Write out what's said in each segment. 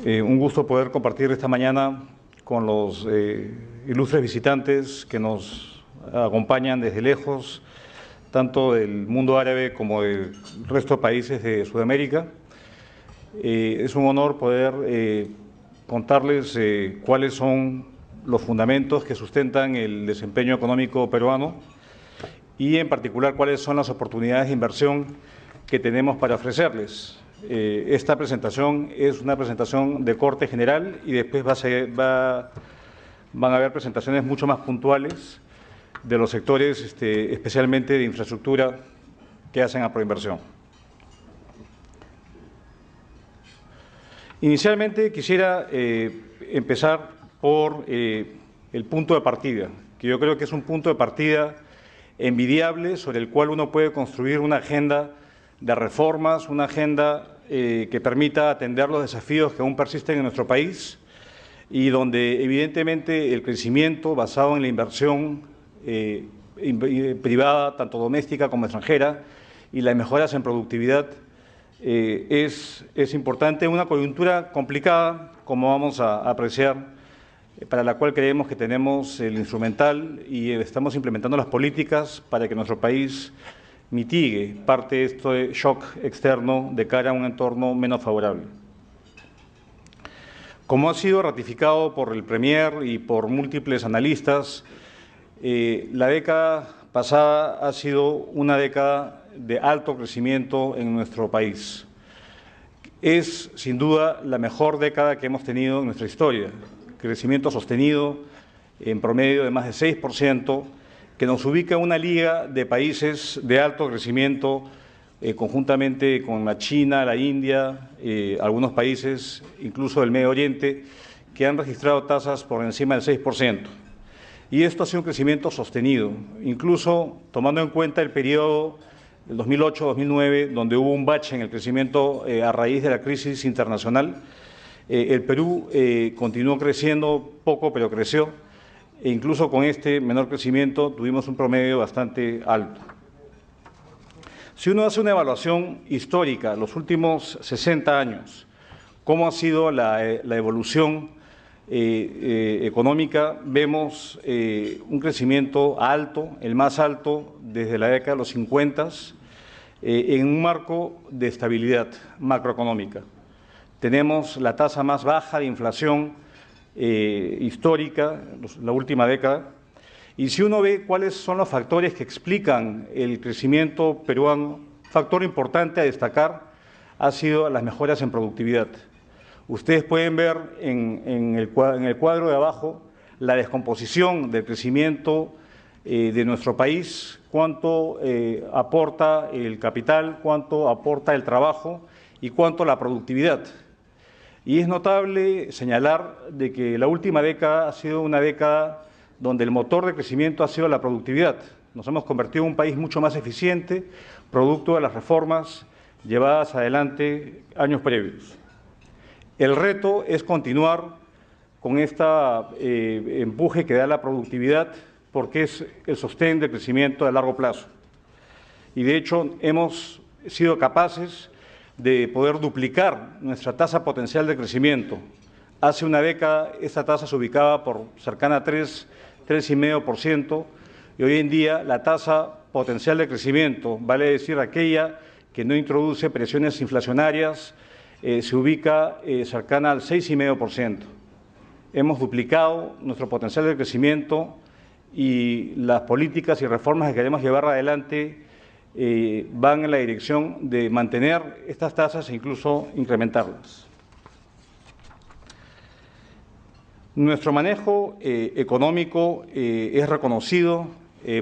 Un gusto poder compartir esta mañana con los ilustres visitantes que nos acompañan desde lejos, tanto del mundo árabe como del resto de países de Sudamérica. Es un honor poder contarles cuáles son los fundamentos que sustentan el desempeño económico peruano y, en particular, cuáles son las oportunidades de inversión que tenemos para ofrecerles. Esta presentación es una presentación de corte general y después van a haber presentaciones mucho más puntuales de los sectores, especialmente de infraestructura, que hacen a Proinversión. Inicialmente quisiera empezar por el punto de partida, que yo creo que es un punto de partida envidiable sobre el cual uno puede construir una agenda de reformas, una agenda que permita atender los desafíos que aún persisten en nuestro país y donde evidentemente el crecimiento basado en la inversión privada, tanto doméstica como extranjera, y las mejoras en productividad es importante en una coyuntura complicada, como vamos a apreciar, para la cual creemos que tenemos el instrumental y estamos implementando las políticas para que nuestro país mitigue parte de este shock externo de cara a un entorno menos favorable. Como ha sido ratificado por el Premier y por múltiples analistas, la década pasada ha sido una década de alto crecimiento en nuestro país. Es, sin duda, la mejor década que hemos tenido en nuestra historia. Crecimiento sostenido en promedio de más de 6%, que nos ubica en una liga de países de alto crecimiento, conjuntamente con la China, la India, algunos países, incluso del Medio Oriente, que han registrado tasas por encima del 6%. Y esto ha sido un crecimiento sostenido, incluso tomando en cuenta el periodo del 2008-2009, donde hubo un bache en el crecimiento a raíz de la crisis internacional. El Perú continuó creciendo poco, pero creció. E incluso con este menor crecimiento tuvimos un promedio bastante alto. Si uno hace una evaluación histórica, los últimos 60 años, cómo ha sido la evolución económica, vemos un crecimiento alto, el más alto desde la década de los 50, en un marco de estabilidad macroeconómica. Tenemos la tasa más baja de inflación histórica, la última década, y si uno ve cuáles son los factores que explican el crecimiento peruano, factor importante a destacar ha sido las mejoras en productividad. Ustedes pueden ver en el cuadro de abajo la descomposición del crecimiento de nuestro país, cuánto aporta el capital, cuánto aporta el trabajo y cuánto la productividad. Y es notable señalar de que la última década ha sido una década donde el motor de crecimiento ha sido la productividad. Nos hemos convertido en un país mucho más eficiente, producto de las reformas llevadas adelante años previos. El reto es continuar con este empuje que da la productividad, porque es el sostén del crecimiento a largo plazo. Y de hecho hemos sido capaces de poder duplicar nuestra tasa potencial de crecimiento. Hace una década esta tasa se ubicaba por cercana a 3,5%, y hoy en día la tasa potencial de crecimiento, vale decir aquella que no introduce presiones inflacionarias, se ubica cercana al 6,5%. Hemos duplicado nuestro potencial de crecimiento y las políticas y reformas que queremos llevar adelante van en la dirección de mantener estas tasas e incluso incrementarlas. Nuestro manejo económico es reconocido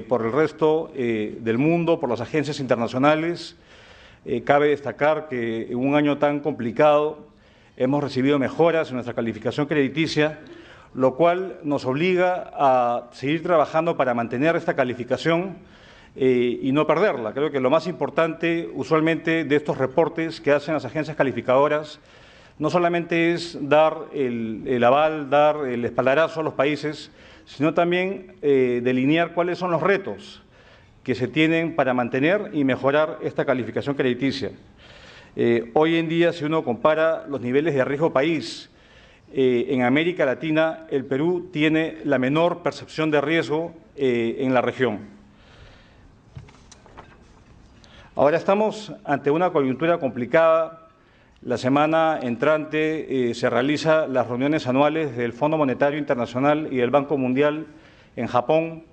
por el resto del mundo, por las agencias internacionales. Cabe destacar que en un año tan complicado hemos recibido mejoras en nuestra calificación crediticia, lo cual nos obliga a seguir trabajando para mantener esta calificación y no perderla. Creo que lo más importante usualmente de estos reportes que hacen las agencias calificadoras no solamente es dar el aval, dar el espaldarazo a los países, sino también delinear cuáles son los retos que se tienen para mantener y mejorar esta calificación crediticia. Hoy en día, si uno compara los niveles de riesgo país, en América Latina, el Perú tiene la menor percepción de riesgo en la región. Ahora estamos ante una coyuntura complicada. La semana entrante se realizan las reuniones anuales del Fondo Monetario Internacional y del Banco Mundial en Japón,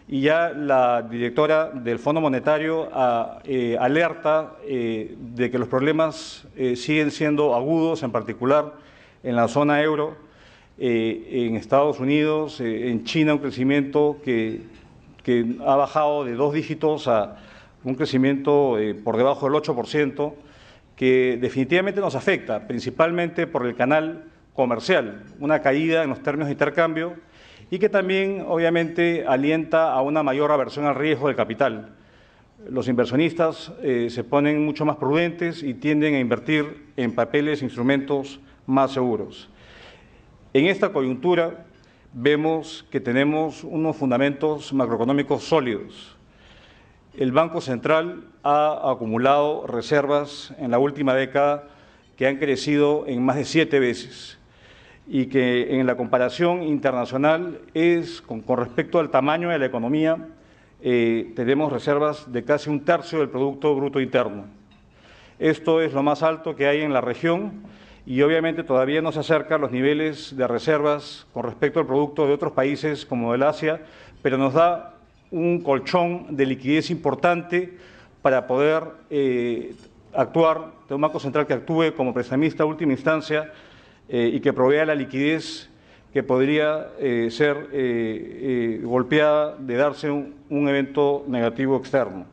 y ya la directora del Fondo Monetario alerta de que los problemas siguen siendo agudos, en particular en la zona euro, en Estados Unidos, en China, un crecimiento que ha bajado de 2 dígitos a un crecimiento por debajo del 8%, que definitivamente nos afecta, principalmente por el canal comercial, una caída en los términos de intercambio, y que también, obviamente, alienta a una mayor aversión al riesgo del capital. Los inversionistas se ponen mucho más prudentes y tienden a invertir en papeles e instrumentos más seguros. En esta coyuntura vemos que tenemos unos fundamentos macroeconómicos sólidos. El Banco Central ha acumulado reservas en la última década que han crecido en más de 7 veces y que en la comparación internacional con respecto al tamaño de la economía, tenemos reservas de casi 1/3 del Producto Bruto Interno. Esto es lo más alto que hay en la región y obviamente todavía no se acerca a los niveles de reservas con respecto al producto de otros países como el Asia, pero nos da un colchón de liquidez importante para poder actuar, de un Banco Central que actúe como prestamista a última instancia y que provea la liquidez que podría ser golpeada de darse un evento negativo externo.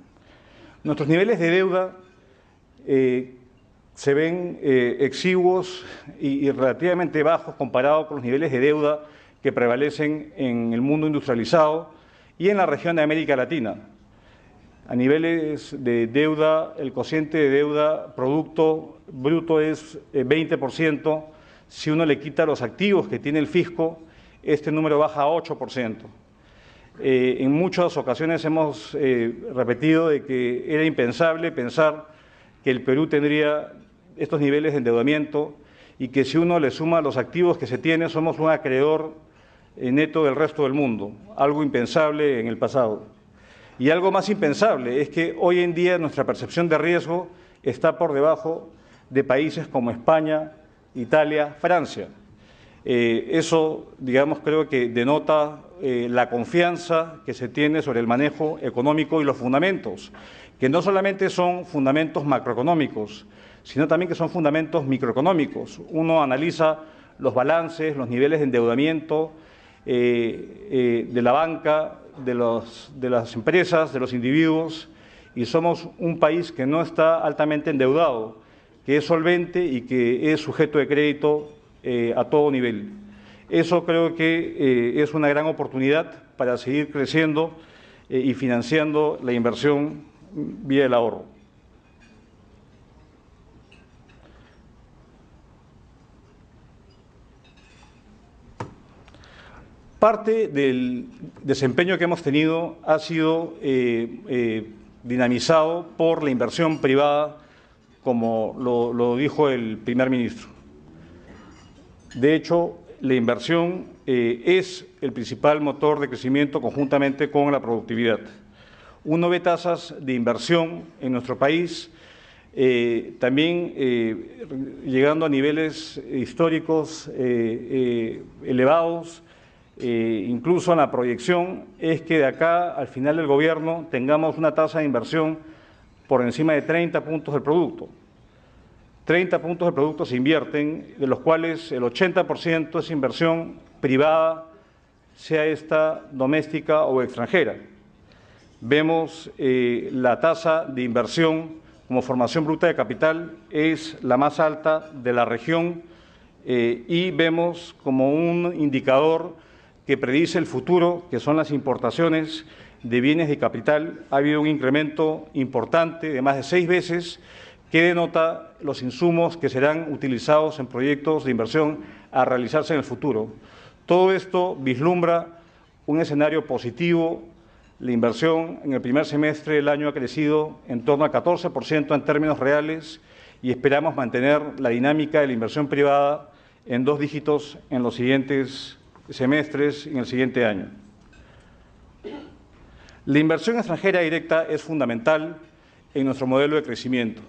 Nuestros niveles de deuda se ven exiguos y relativamente bajos comparados con los niveles de deuda que prevalecen en el mundo industrializado y en la región de América Latina. A niveles de deuda, el cociente de deuda producto bruto es 20%. Si uno le quita los activos que tiene el fisco, este número baja a 8%. En muchas ocasiones hemos repetido de que era impensable pensar que el Perú tendría estos niveles de endeudamiento y que si uno le suma los activos que se tiene, somos un acreedor neto del resto del mundo, algo impensable en el pasado. Y algo más impensable es que hoy en día nuestra percepción de riesgo está por debajo de países como España, Italia, Francia. Eso, digamos, creo que denota la confianza que se tiene sobre el manejo económico y los fundamentos, que no solamente son fundamentos macroeconómicos, sino también que son fundamentos microeconómicos. Uno analiza los balances, los niveles de endeudamiento de la banca, de las empresas, de los individuos, y somos un país que no está altamente endeudado, que es solvente y que es sujeto de crédito a todo nivel. Eso creo que es una gran oportunidad para seguir creciendo y financiando la inversión vía el ahorro. Parte del desempeño que hemos tenido ha sido dinamizado por la inversión privada, como lo dijo el primer ministro. De hecho, la inversión es el principal motor de crecimiento conjuntamente con la productividad. Uno ve tasas de inversión en nuestro país también llegando a niveles históricos elevados. Incluso en la proyección es que de acá al final del gobierno tengamos una tasa de inversión por encima de 30 puntos del producto. 30 puntos del producto se invierten, de los cuales el 80% es inversión privada, sea esta doméstica o extranjera. Vemos la tasa de inversión como formación bruta de capital es la más alta de la región y vemos como un indicador que predice el futuro, que son las importaciones de bienes de capital. Ha habido un incremento importante de más de 6 veces que denota los insumos que serán utilizados en proyectos de inversión a realizarse en el futuro. Todo esto vislumbra un escenario positivo. La inversión en el primer semestre del año ha crecido en torno al 14% en términos reales y esperamos mantener la dinámica de la inversión privada en 2 dígitos en los siguientes semestres y en el siguiente año. La inversión extranjera directa es fundamental en nuestro modelo de crecimiento.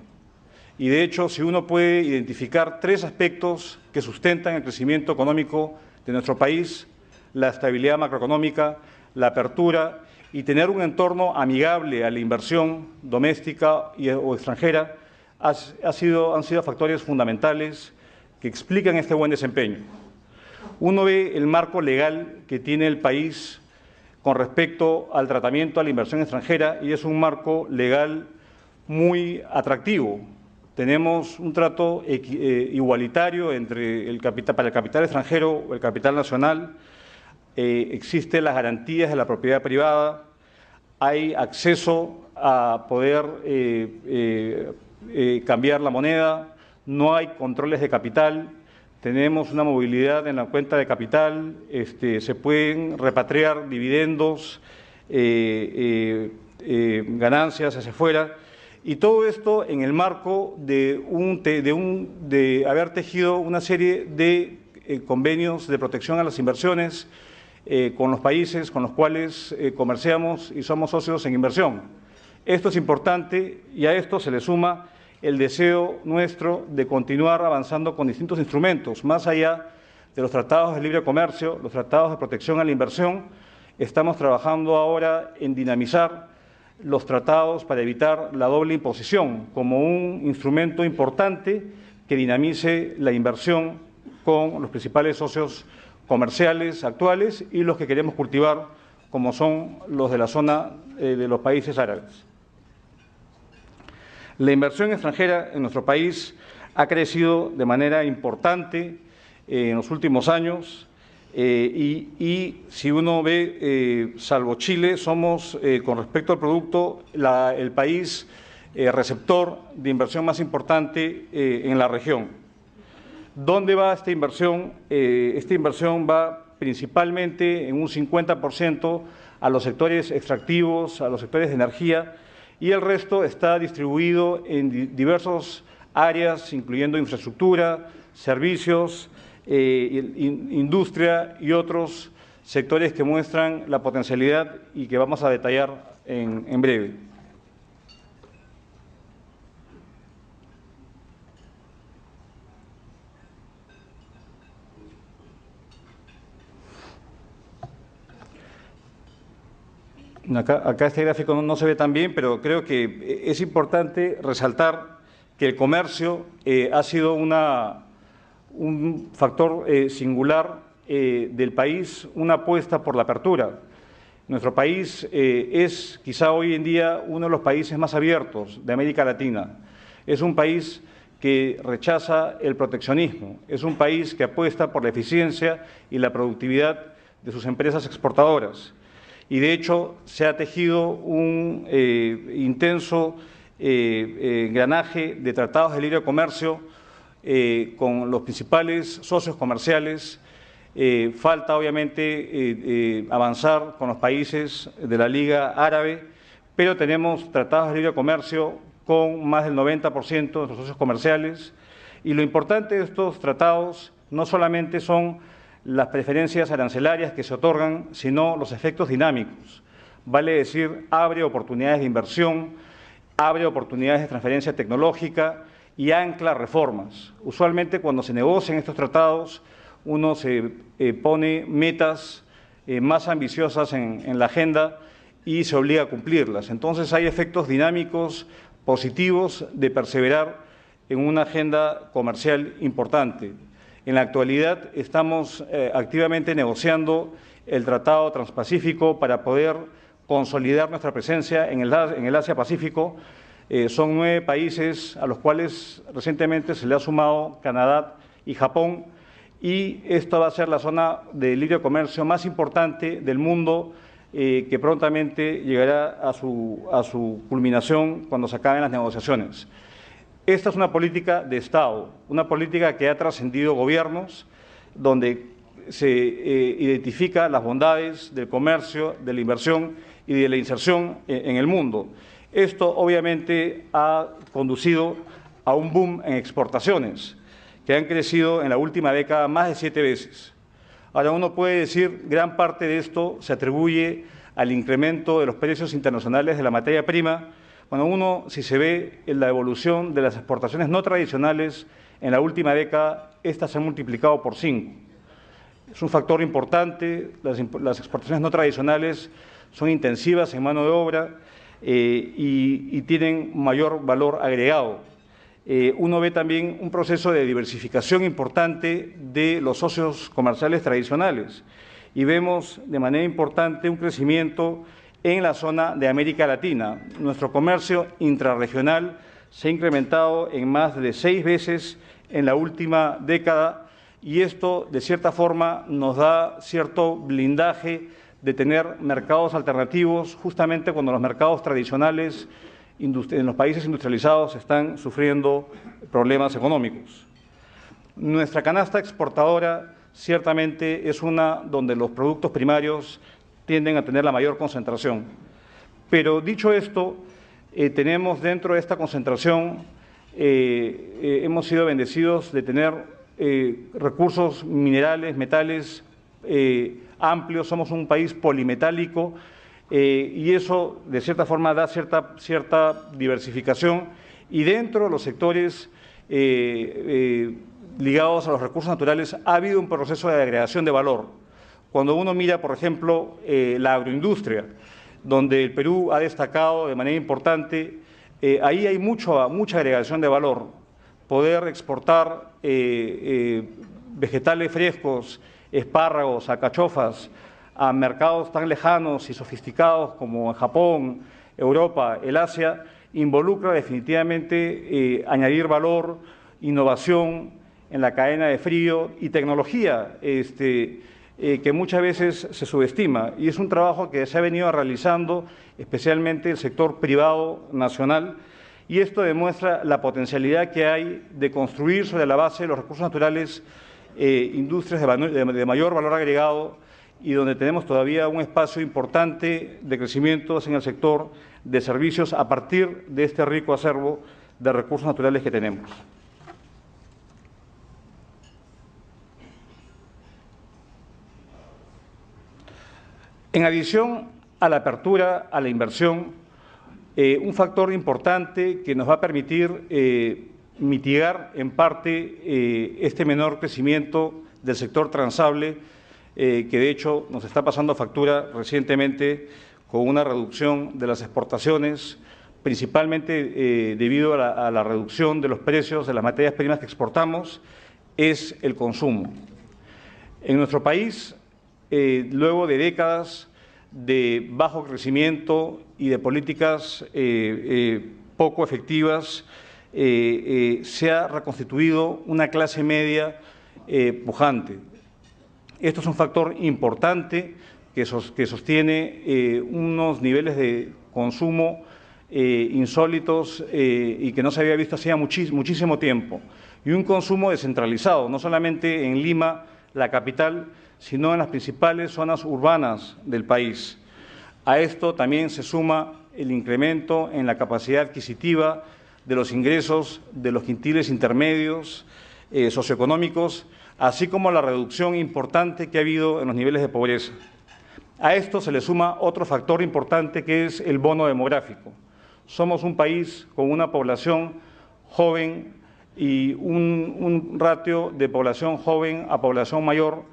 Y, de hecho, si uno puede identificar 3 aspectos que sustentan el crecimiento económico de nuestro país: la estabilidad macroeconómica, la apertura y tener un entorno amigable a la inversión doméstica o extranjera, han sido factores fundamentales que explican este buen desempeño. Uno ve el marco legal que tiene el país con respecto al tratamiento a la inversión extranjera y es un marco legal muy atractivo. Tenemos un trato igualitario entre para el capital extranjero o el capital nacional. Existen las garantías de la propiedad privada, hay acceso a poder cambiar la moneda, no hay controles de capital, tenemos una movilidad en la cuenta de capital, se pueden repatriar dividendos, ganancias hacia afuera, y todo esto en el marco de haber tejido una serie de convenios de protección a las inversiones con los países con los cuales comerciamos y somos socios en inversión. Esto es importante y a esto se le suma el deseo nuestro de continuar avanzando con distintos instrumentos, más allá de los tratados de libre comercio, los tratados de protección a la inversión. Estamos trabajando ahora en dinamizar los tratados para evitar la doble imposición como un instrumento importante que dinamice la inversión con los principales socios comerciales actuales y los que queremos cultivar, como son los de la zona de los países árabes. La inversión extranjera en nuestro país ha crecido de manera importante en los últimos años y si uno ve, salvo Chile, somos, con respecto al producto, el país receptor de inversión más importante en la región. ¿Dónde va esta inversión? Esta inversión va principalmente en un 50% a los sectores extractivos, a los sectores de energía, y el resto está distribuido en diversas áreas, incluyendo infraestructura, servicios, industria y otros sectores que muestran la potencialidad y que vamos a detallar en breve. Acá este gráfico no se ve tan bien, pero creo que es importante resaltar que el comercio ha sido un factor singular del país, una apuesta por la apertura. Nuestro país es quizá hoy en día uno de los países más abiertos de América Latina. Es un país que rechaza el proteccionismo, es un país que apuesta por la eficiencia y la productividad de sus empresas exportadoras. Y, de hecho, se ha tejido un intenso engranaje de tratados de libre comercio con los principales socios comerciales. Falta, obviamente, avanzar con los países de la Liga Árabe, pero tenemos tratados de libre comercio con más del 90% de nuestros socios comerciales. Y lo importante de estos tratados no solamente son las preferencias arancelarias que se otorgan, sino los efectos dinámicos. Vale decir, abre oportunidades de inversión, abre oportunidades de transferencia tecnológica y ancla reformas. Usualmente, cuando se negocian estos tratados, uno se pone metas más ambiciosas en la agenda y se obliga a cumplirlas. Entonces, hay efectos dinámicos positivos de perseverar en una agenda comercial importante. En la actualidad estamos activamente negociando el Tratado Transpacífico para poder consolidar nuestra presencia en el Asia-Pacífico. Son 9 países a los cuales recientemente se le ha sumado Canadá y Japón, y esta va a ser la zona de libre comercio más importante del mundo que prontamente llegará a su culminación cuando se acaben las negociaciones. Esta es una política de Estado, una política que ha trascendido gobiernos, donde se identifica las bondades del comercio, de la inversión y de la inserción en el mundo. Esto obviamente ha conducido a un boom en exportaciones, que han crecido en la última década más de 7 veces. Ahora, uno puede decir, gran parte de esto se atribuye al incremento de los precios internacionales de la materia prima. Bueno, si se ve en la evolución de las exportaciones no tradicionales en la última década, estas se han multiplicado por 5. Es un factor importante, las exportaciones no tradicionales son intensivas en mano de obra y tienen mayor valor agregado. Uno ve también un proceso de diversificación importante de los socios comerciales tradicionales y vemos de manera importante un crecimiento en la zona de América Latina. Nuestro comercio intrarregional se ha incrementado en más de 6 veces en la última década y esto, de cierta forma, nos da cierto blindaje de tener mercados alternativos justamente cuando los mercados tradicionales en los países industrializados están sufriendo problemas económicos. Nuestra canasta exportadora ciertamente es una donde los productos primarios tienden a tener la mayor concentración. Pero dicho esto, tenemos dentro de esta concentración, hemos sido bendecidos de tener recursos minerales, metales amplios, somos un país polimetálico, y eso, de cierta forma, da cierta diversificación. Y dentro de los sectores ligados a los recursos naturales ha habido un proceso de agregación de valor. Cuando uno mira, por ejemplo, la agroindustria, donde el Perú ha destacado de manera importante, ahí hay mucha agregación de valor. Poder exportar vegetales frescos, espárragos, alcachofas, a mercados tan lejanos y sofisticados como en Japón, Europa, el Asia, involucra definitivamente añadir valor, innovación en la cadena de frío y tecnología que muchas veces se subestima. Y es un trabajo que se ha venido realizando especialmente el sector privado nacional, y esto demuestra la potencialidad que hay de construir sobre la base de los recursos naturales industrias de mayor valor agregado, y donde tenemos todavía un espacio importante de crecimiento en el sector de servicios a partir de este rico acervo de recursos naturales que tenemos. En adición a la apertura a la inversión, un factor importante que nos va a permitir mitigar en parte este menor crecimiento del sector transable, que de hecho nos está pasando factura recientemente con una reducción de las exportaciones, principalmente debido a la reducción de los precios de las materias primas que exportamos, es el consumo. En nuestro país, luego de décadas de bajo crecimiento y de políticas poco efectivas, se ha reconstituido una clase media pujante. Esto es un factor importante que sostiene unos niveles de consumo insólitos y que no se había visto hacía muchísimo tiempo. Y un consumo descentralizado, no solamente en Lima, la capital, sino en las principales zonas urbanas del país. A esto también se suma el incremento en la capacidad adquisitiva de los ingresos de los quintiles intermedios socioeconómicos, así como la reducción importante que ha habido en los niveles de pobreza. A esto se le suma otro factor importante que es el bono demográfico. Somos un país con una población joven y un ratio de población joven a población mayor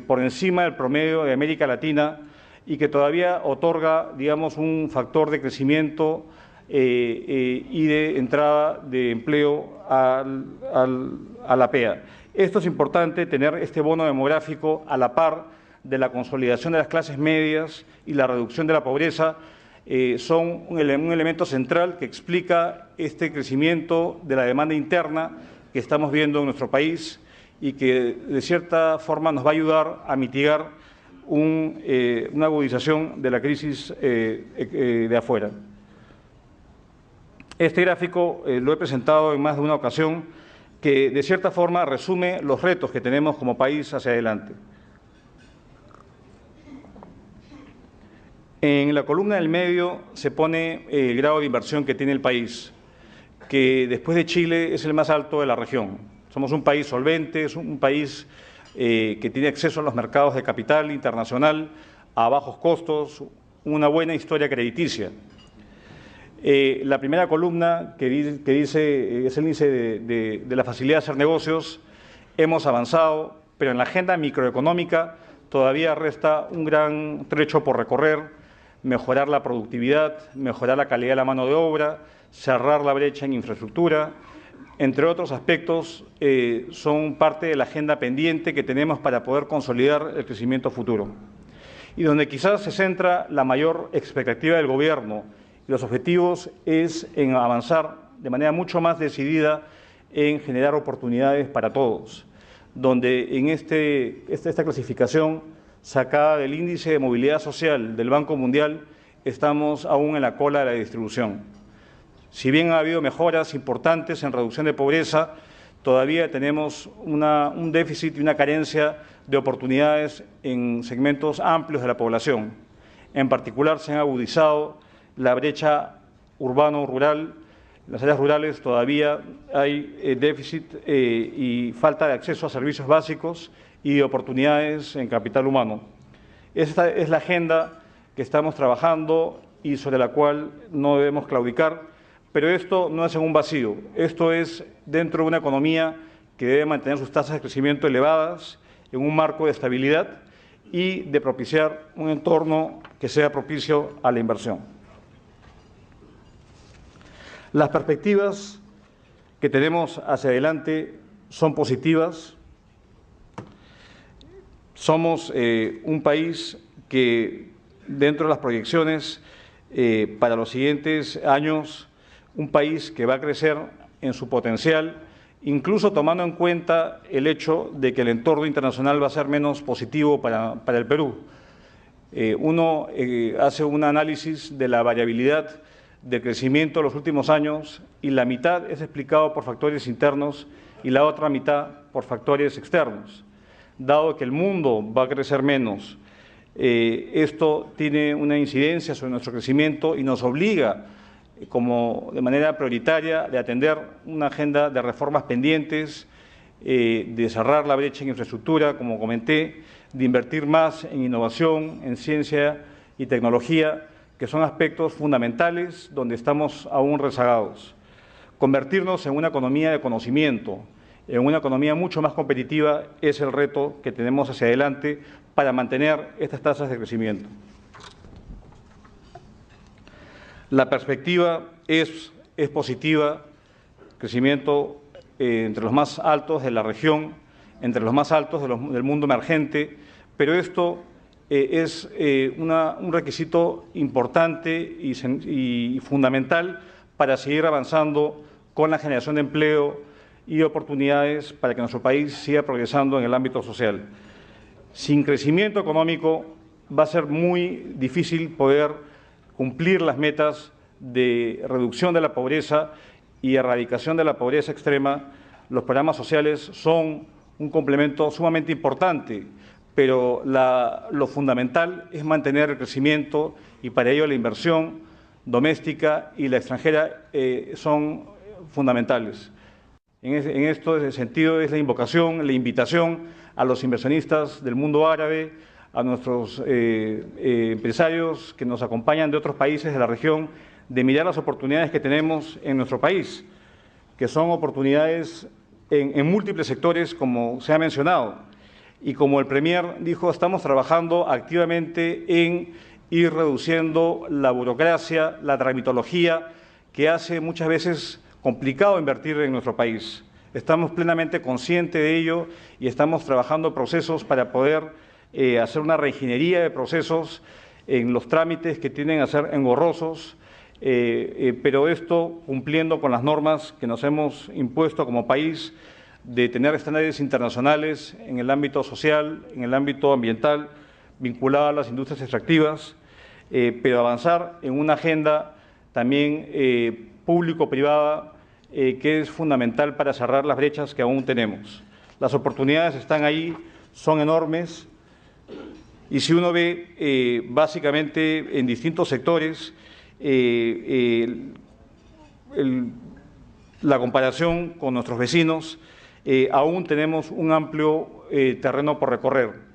por encima del promedio de América Latina y que todavía otorga, digamos, un factor de crecimiento y de entrada de empleo a la PEA. Esto es importante, tener este bono demográfico a la par de la consolidación de las clases medias y la reducción de la pobreza, son un elemento central que explica este crecimiento de la demanda interna que estamos viendo en nuestro país y que de cierta forma nos va a ayudar a mitigar una agudización de la crisis de afuera. Este gráfico lo he presentado en más de una ocasión, que de cierta forma resume los retos que tenemos como país hacia adelante. En la columna del medio se pone el grado de inversión que tiene el país. que después de Chile es el más alto de la región. Somos un país solvente, es un país que tiene acceso a los mercados de capital internacional a bajos costos, una buena historia crediticia. La primera columna que dice es el índice de la facilidad de hacer negocios. Hemos avanzado, pero en la agenda microeconómica todavía resta un gran trecho por recorrer, mejorar la productividad, mejorar la calidad de la mano de obra, cerrar la brecha en infraestructura, entre otros aspectos, son parte de la agenda pendiente que tenemos para poder consolidar el crecimiento futuro. Y donde quizás se centra la mayor expectativa del Gobierno y los objetivos es en avanzar de manera mucho más decidida en generar oportunidades para todos, donde en esta clasificación sacada del índice de movilidad social del Banco Mundial estamos aún en la cola de la distribución. Si bien ha habido mejoras importantes en reducción de pobreza, todavía tenemos un déficit y una carencia de oportunidades en segmentos amplios de la población. En particular, se han agudizado la brecha urbano-rural. En las áreas rurales todavía hay déficit y falta de acceso a servicios básicos y de oportunidades en capital humano. Esta es la agenda que estamos trabajando y sobre la cual no debemos claudicar, pero esto no es en un vacío, esto es dentro de una economía que debe mantener sus tasas de crecimiento elevadas en un marco de estabilidad y de propiciar un entorno que sea propicio a la inversión. Las perspectivas que tenemos hacia adelante son positivas. Somos un país que, dentro de las proyecciones para los siguientes años, un país que va a crecer en su potencial, incluso tomando en cuenta el hecho de que el entorno internacional va a ser menos positivo para el Perú. Uno hace un análisis de la variabilidad de crecimiento en los últimos años y la mitad es explicado por factores internos y la otra mitad por factores externos. Dado que el mundo va a crecer menos, esto tiene una incidencia sobre nuestro crecimiento y nos obliga como de manera prioritaria de atender una agenda de reformas pendientes, de cerrar la brecha en infraestructura, como comenté, de invertir más en innovación, en ciencia y tecnología, que son aspectos fundamentales donde estamos aún rezagados. Convertirnos en una economía de conocimiento, en una economía mucho más competitiva, es el reto que tenemos hacia adelante para mantener estas tasas de crecimiento. La perspectiva es positiva, crecimiento entre los más altos de la región, entre los más altos del mundo emergente, pero esto es un requisito importante y fundamental para seguir avanzando con la generación de empleo y oportunidades para que nuestro país siga progresando en el ámbito social. Sin crecimiento económico va a ser muy difícil poder cumplir las metas de reducción de la pobreza y erradicación de la pobreza extrema. Los programas sociales son un complemento sumamente importante, pero lo fundamental es mantener el crecimiento y para ello la inversión doméstica y la extranjera son fundamentales. En este sentido es la invocación, la invitación a los inversionistas del mundo árabe, a nuestros empresarios que nos acompañan de otros países de la región, de mirar las oportunidades que tenemos en nuestro país, que son oportunidades en múltiples sectores, como se ha mencionado. Y como el Premier dijo, estamos trabajando activamente en ir reduciendo la burocracia, la tramitología, que hace muchas veces complicado invertir en nuestro país. Estamos plenamente conscientes de ello y estamos trabajando procesos para poder hacer una reingeniería de procesos en los trámites que tienden a ser engorrosos, pero esto cumpliendo con las normas que nos hemos impuesto como país de tener estándares internacionales en el ámbito social, en el ámbito ambiental, vinculado a las industrias extractivas, pero avanzar en una agenda también público-privada que es fundamental para cerrar las brechas que aún tenemos. Las oportunidades están ahí, son enormes, y si uno ve básicamente en distintos sectores, la comparación con nuestros vecinos, aún tenemos un amplio terreno por recorrer.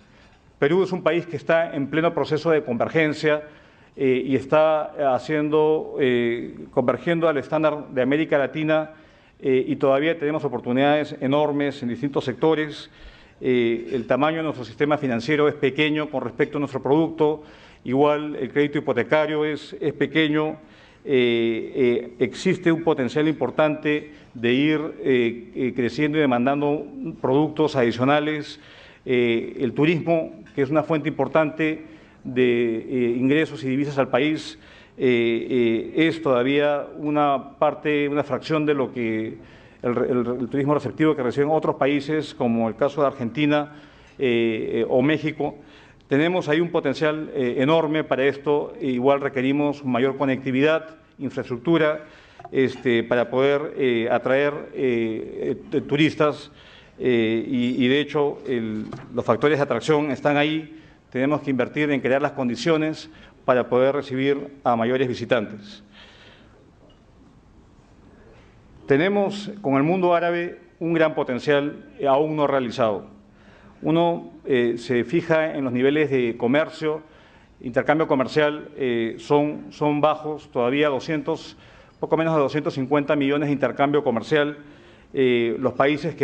Perú es un país que está en pleno proceso de convergencia y está convergiendo al estándar de América Latina y todavía tenemos oportunidades enormes en distintos sectores. El tamaño de nuestro sistema financiero es pequeño con respecto a nuestro producto, igual el crédito hipotecario es pequeño. Existe un potencial importante de ir creciendo y demandando productos adicionales. El turismo, que es una fuente importante de ingresos y divisas al país, es todavía una fracción de lo que el turismo receptivo que reciben otros países, como el caso de Argentina o México. Tenemos ahí un potencial enorme para esto. Igual requerimos mayor conectividad, infraestructura, para poder atraer turistas y de hecho los factores de atracción están ahí. Tenemos que invertir en crear las condiciones para poder recibir a mayores visitantes. Tenemos con el mundo árabe un gran potencial aún no realizado. Uno se fija en los niveles de comercio, intercambio comercial son bajos, todavía poco menos de 250 millones de intercambio comercial. Los países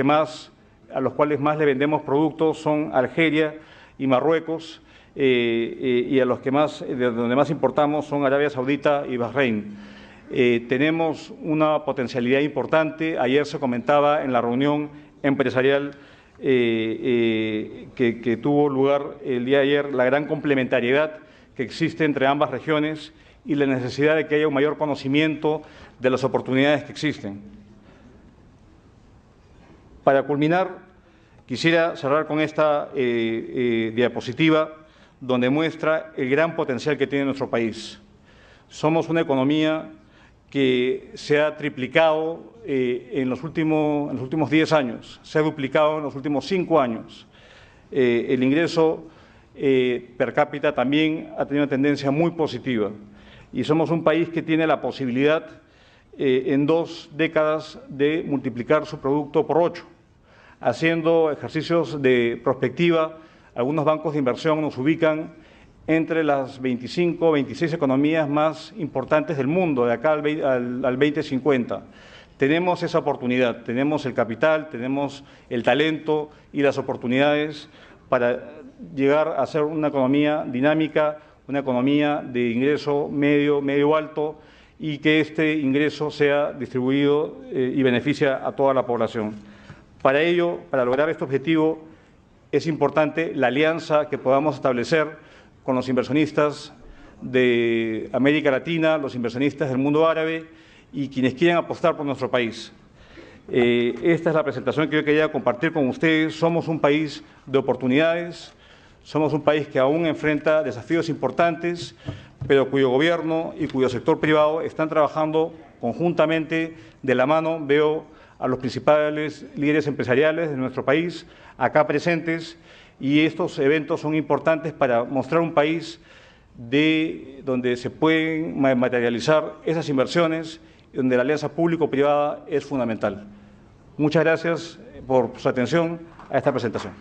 a los cuales más le vendemos productos son Argelia y Marruecos, y de donde más importamos son Arabia Saudita y Bahrein. Tenemos una potencialidad importante. Ayer se comentaba en la reunión empresarial que tuvo lugar el día de ayer la gran complementariedad que existe entre ambas regiones y la necesidad de que haya un mayor conocimiento de las oportunidades que existen. Para culminar, quisiera cerrar con esta diapositiva donde muestra el gran potencial que tiene nuestro país. Somos una economía que se ha triplicado en los últimos 10 años, se ha duplicado en los últimos 5 años. El ingreso per cápita también ha tenido una tendencia muy positiva y somos un país que tiene la posibilidad en 2 décadas de multiplicar su producto por 8. Haciendo ejercicios de prospectiva, algunos bancos de inversión nos ubican entre las 25 o 26 economías más importantes del mundo, de acá al 2050. Tenemos esa oportunidad, tenemos el capital, tenemos el talento y las oportunidades para llegar a ser una economía dinámica, una economía de ingreso medio alto y que este ingreso sea distribuido y beneficia a toda la población. Para ello, para lograr este objetivo, es importante la alianza que podamos establecer con los inversionistas de América Latina, los inversionistas del mundo árabe y quienes quieran apostar por nuestro país. Esta es la presentación que yo quería compartir con ustedes. Somos un país de oportunidades, somos un país que aún enfrenta desafíos importantes, pero cuyo gobierno y cuyo sector privado están trabajando conjuntamente de la mano. Veo a los principales líderes empresariales de nuestro país acá presentes, y estos eventos son importantes para mostrar un país donde se pueden materializar esas inversiones, donde la alianza público-privada es fundamental. Muchas gracias por su atención a esta presentación.